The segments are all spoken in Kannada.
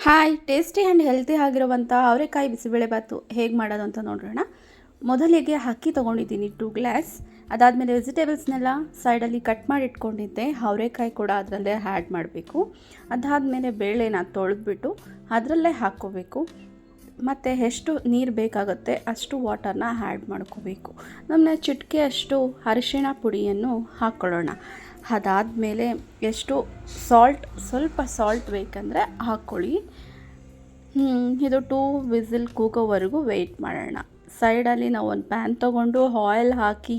ಹಾಯ್, ಟೇಸ್ಟಿ ಆ್ಯಂಡ್ ಹೆಲ್ತಿ ಆಗಿರುವಂಥ ಅವರೆಕಾಯಿ ಬಿಸಿಬೇಳೆಬಾತು ಹೇಗೆ ಮಾಡೋದು ಅಂತ ನೋಡೋಣ. ಮೊದಲಿಗೆ ಅಕ್ಕಿ ತೊಗೊಂಡಿದ್ದೀನಿ 2 ಗ್ಲಾಸ್. ಅದಾದಮೇಲೆ ವೆಜಿಟೇಬಲ್ಸ್ನೆಲ್ಲ ಸೈಡಲ್ಲಿ ಕಟ್ ಮಾಡಿ ಇಟ್ಕೊಂಡಿದ್ದೆ. ಅವರೆಕಾಯಿ ಕೂಡ ಅದರಲ್ಲೇ ಆ್ಯಡ್ ಮಾಡಬೇಕು. ಅದಾದಮೇಲೆ ಬೇಳೆನ ತೊಳೆದ್ಬಿಟ್ಟು ಅದರಲ್ಲೇ ಹಾಕ್ಕೋಬೇಕು. ಮತ್ತು ಎಷ್ಟು ನೀರು ಬೇಕಾಗುತ್ತೆ ಅಷ್ಟು ವಾಟರ್ನ ಆ್ಯಡ್ ಮಾಡ್ಕೋಬೇಕು. ನಮ್ಮನ್ನ ಚಿಟಿಕೆ ಅಷ್ಟು ಅರಿಶಿಣ ಪುಡಿಯನ್ನು ಹಾಕ್ಕೊಳ್ಳೋಣ. ಅದಾದಮೇಲೆ ಎಷ್ಟು ಸ್ವಲ್ಪ ಸಾಲ್ಟ್ ಬೇಕಂದರೆ ಹಾಕ್ಕೊಳ್ಳಿ. ಇದು 2 ವಿಸಿಲ್ ಕೂಗೋವರೆಗೂ ವೆಯ್ಟ್ ಮಾಡೋಣ. ಸೈಡಲ್ಲಿ ನಾವು ಒಂದು ಪ್ಯಾನ್ ತೊಗೊಂಡು ಆಯಿಲ್ ಹಾಕಿ,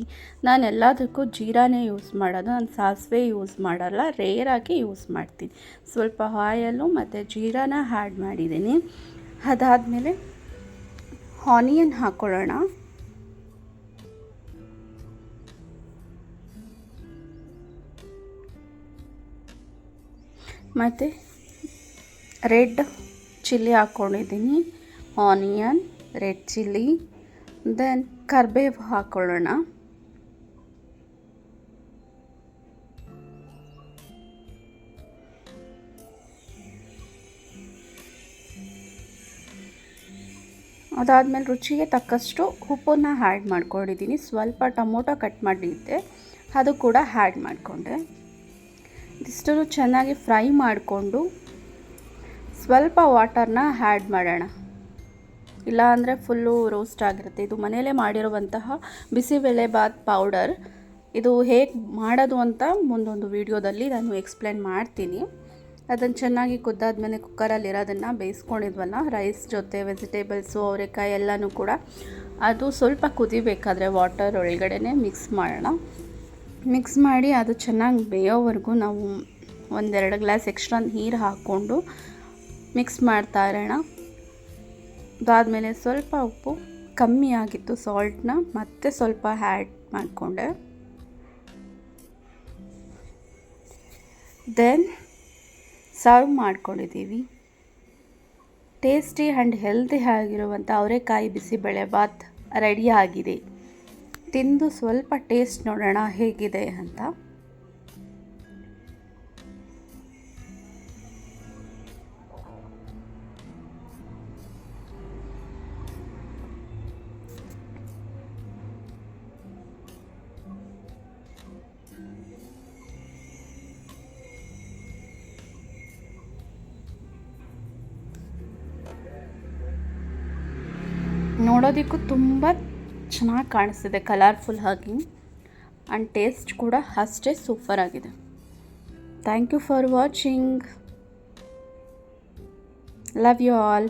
ನಾನು ಎಲ್ಲದಕ್ಕೂ ಜೀರಾನೇ ಯೂಸ್ ಮಾಡೋದು, ನಾನು ಸಾಸಿವೆ ಯೂಸ್ ಮಾಡಲ್ಲ, ರೇರಾಗಿ ಯೂಸ್ ಮಾಡ್ತೀನಿ. ಸ್ವಲ್ಪ ಆಯಲ್ಲು ಮತ್ತು ಜೀರಾನ ಆ್ಯಡ್ ಮಾಡಿದ್ದೀನಿ. ಅದಾದಮೇಲೆ ಆನಿಯನ್ ಹಾಕ್ಕೊಳ್ಳೋಣ. ಮತ್ತು ರೆಡ್ ಚಿಲ್ಲಿ ಹಾಕ್ಕೊಂಡಿದ್ದೀನಿ, ಆನಿಯನ್, ರೆಡ್ ಚಿಲ್ಲಿ, ದೆನ್ ಕರಿಬೇವು ಹಾಕ್ಕೊಳ್ಳೋಣ. ಅದಾದಮೇಲೆ ರುಚಿಗೆ ತಕ್ಕಷ್ಟು ಉಪ್ಪನ್ನು ಆ್ಯಡ್ ಮಾಡ್ಕೊಂಡಿದ್ದೀನಿ. ಸ್ವಲ್ಪ ಟೊಮೊಟೊ ಕಟ್ ಮಾಡಿದ್ದೆ, ಅದು ಕೂಡ ಆ್ಯಡ್ ಮಾಡಿಕೊಂಡೆ. ಇದಿಷ್ಟನ್ನು ಚೆನ್ನಾಗಿ ಫ್ರೈ ಮಾಡಿಕೊಂಡು ಸ್ವಲ್ಪ ವಾಟರ್ನ ಆ್ಯಡ್ ಮಾಡೋಣ. ಇಲ್ಲ ಅಂದರೆ ಫುಲ್ಲು ರೋಸ್ಟ್ ಆಗಿರುತ್ತೆ. ಇದು ಮನೆಯಲ್ಲೇ ಮಾಡಿರುವಂತಹ ಬಿಸಿಬೇಳೆಬಾತ್ ಪೌಡರ್. ಇದು ಹೇಗೆ ಮಾಡೋದು ಅಂತ ಮುಂದೊಂದು ವಿಡಿಯೋದಲ್ಲಿ ನಾನು ಎಕ್ಸ್ಪ್ಲೇನ್ ಮಾಡ್ತೀನಿ. ಅದನ್ನು ಚೆನ್ನಾಗಿ ಕುದ್ದಾದ್ಮೇಲೆ ಕುಕ್ಕರಲ್ಲಿರೋದನ್ನು ಬೇಯಿಸ್ಕೊಂಡಿದ್ವಲ್ಲ, ರೈಸ್ ಜೊತೆ ವೆಜಿಟೇಬಲ್ಸು ಅವರೆಕಾಯಿ ಎಲ್ಲನೂ ಕೂಡ, ಅದು ಸ್ವಲ್ಪ ಕುದಿಬೇಕಾದ್ರೆ ವಾಟರ್ ಒಳಗಡೆ ಮಿಕ್ಸ್ ಮಾಡೋಣ. ಮಿಕ್ಸ್ ಮಾಡಿ ಅದು ಚೆನ್ನಾಗಿ ಬೇಯೋವರೆಗೂ ನಾವು 1-2 ಗ್ಲಾಸ್ ಎಕ್ಸ್ಟ್ರಾ ನೀರು ಹಾಕ್ಕೊಂಡು ಮಿಕ್ಸ್ ಮಾಡ್ತಾ ಇರೋಣ. ಅದಾದಮೇಲೆ ಸ್ವಲ್ಪ ಉಪ್ಪು ಕಮ್ಮಿ ಆಗಿತ್ತು, ಸಾಲ್ಟ್ನ ಮತ್ತೆ ಸ್ವಲ್ಪ ಆ್ಯಡ್ ಮಾಡಿಕೊಂಡೆ. ದೆನ್ ಸರ್ವ್ ಮಾಡ್ಕೊಂಡಿದ್ದೀವಿ. ಟೇಸ್ಟಿ ಆ್ಯಂಡ್ ಹೆಲ್ತಿ ಆಗಿರುವಂಥ ಅವರೆಕಾಯಿ ಬಿಸಿಬೇಳೆಬಾತ್ ರೆಡಿ ಆಗಿದೆ. ತಿಂದು ಸ್ವಲ್ಪ ಟೇಸ್ಟ್ ನೋಡೋಣ ಹೇಗಿದೆ ಅಂತ. ನೋಡೋದಕ್ಕೂ ತುಂಬ ಚೆನ್ನಾಗಿ ಕಾಣಿಸ್ತಿದೆ, ಕಲರ್ಫುಲ್ ಆಗಿ, ಆ್ಯಂಡ್ ಟೇಸ್ಟ್ ಕೂಡ ಅಷ್ಟೇ ಸೂಪರ್ ಆಗಿದೆ. Thank you for watching. Love you all.